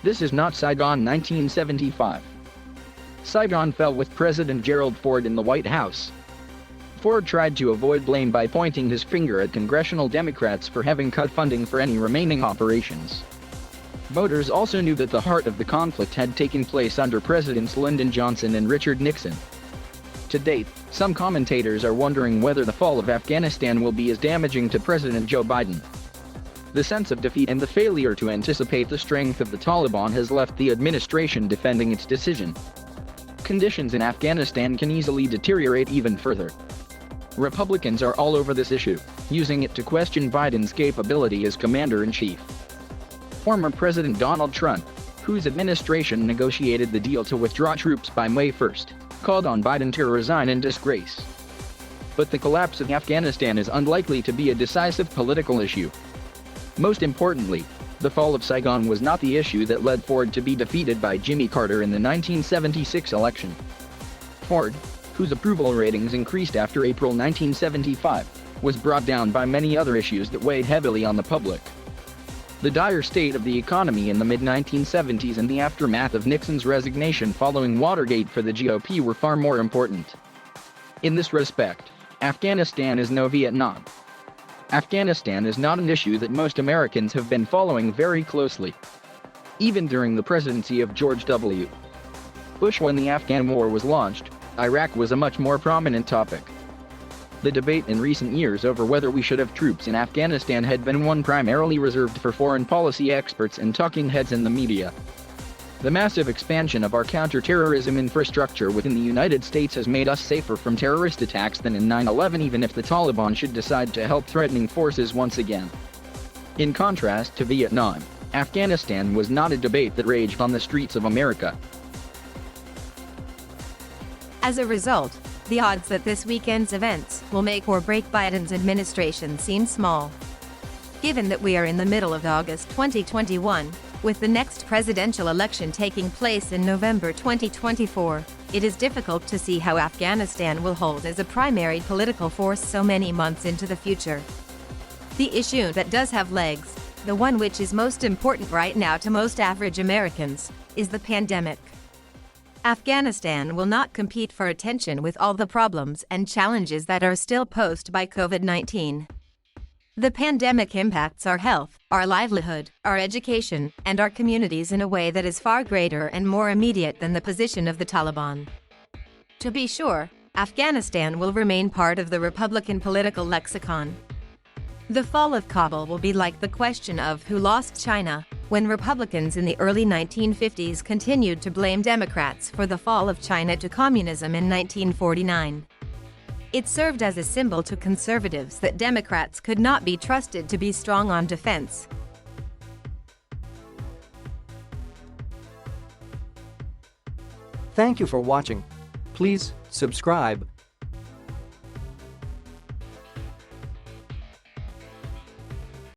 This is not Saigon 1975. Saigon fell with President Gerald Ford in the White House. Ford tried to avoid blame by pointing his finger at congressional Democrats for having cut funding for any remaining operations. Voters also knew that the heart of the conflict had taken place under Presidents Lyndon Johnson and Richard Nixon. To date, some commentators are wondering whether the fall of Afghanistan will be as damaging to President Joe Biden. The sense of defeat and the failure to anticipate the strength of the Taliban has left the administration defending its decision. Conditions in Afghanistan can easily deteriorate even further. Republicans are all over this issue, using it to question Biden's capability as commander-in-chief. Former President Donald Trump, whose administration negotiated the deal to withdraw troops by May 1st, called on Biden to resign in disgrace. But the collapse of Afghanistan is unlikely to be a decisive political issue. Most importantly, the fall of Saigon was not the issue that led Ford to be defeated by Jimmy Carter in the 1976 election. Ford, whose approval ratings increased after April 1975, was brought down by many other issues that weighed heavily on the public. The dire state of the economy in the mid-1970s and the aftermath of Nixon's resignation following Watergate for the GOP were far more important. In this respect, Afghanistan is no Vietnam. Afghanistan is not an issue that most Americans have been following very closely. Even during the presidency of George W. Bush when the Afghan War was launched, Iraq was a much more prominent topic. The debate in recent years over whether we should have troops in Afghanistan had been one primarily reserved for foreign policy experts and talking heads in the media. The massive expansion of our counterterrorism infrastructure within the United States has made us safer from terrorist attacks than in 9/11, even if the Taliban should decide to help threatening forces once again. In contrast to Vietnam, Afghanistan was not a debate that raged on the streets of America. As a result, the odds that this weekend's events will make or break Biden's administration seem small. Given that we are in the middle of August 2021, with the next presidential election taking place in November 2024, it is difficult to see how Afghanistan will hold as a primary political force so many months into the future. The issue that does have legs, the one which is most important right now to most average Americans, is the pandemic. Afghanistan will not compete for attention with all the problems and challenges that are still posed by COVID-19. The pandemic impacts our health, our livelihood, our education, and our communities in a way that is far greater and more immediate than the position of the Taliban. To be sure, Afghanistan will remain part of the Republican political lexicon. The fall of Kabul will be like the question of who lost China, when Republicans in the early 1950s continued to blame Democrats for the fall of China to communism in 1949. It served as a symbol to conservatives that Democrats could not be trusted to be strong on defense. Thank you for watching. Please subscribe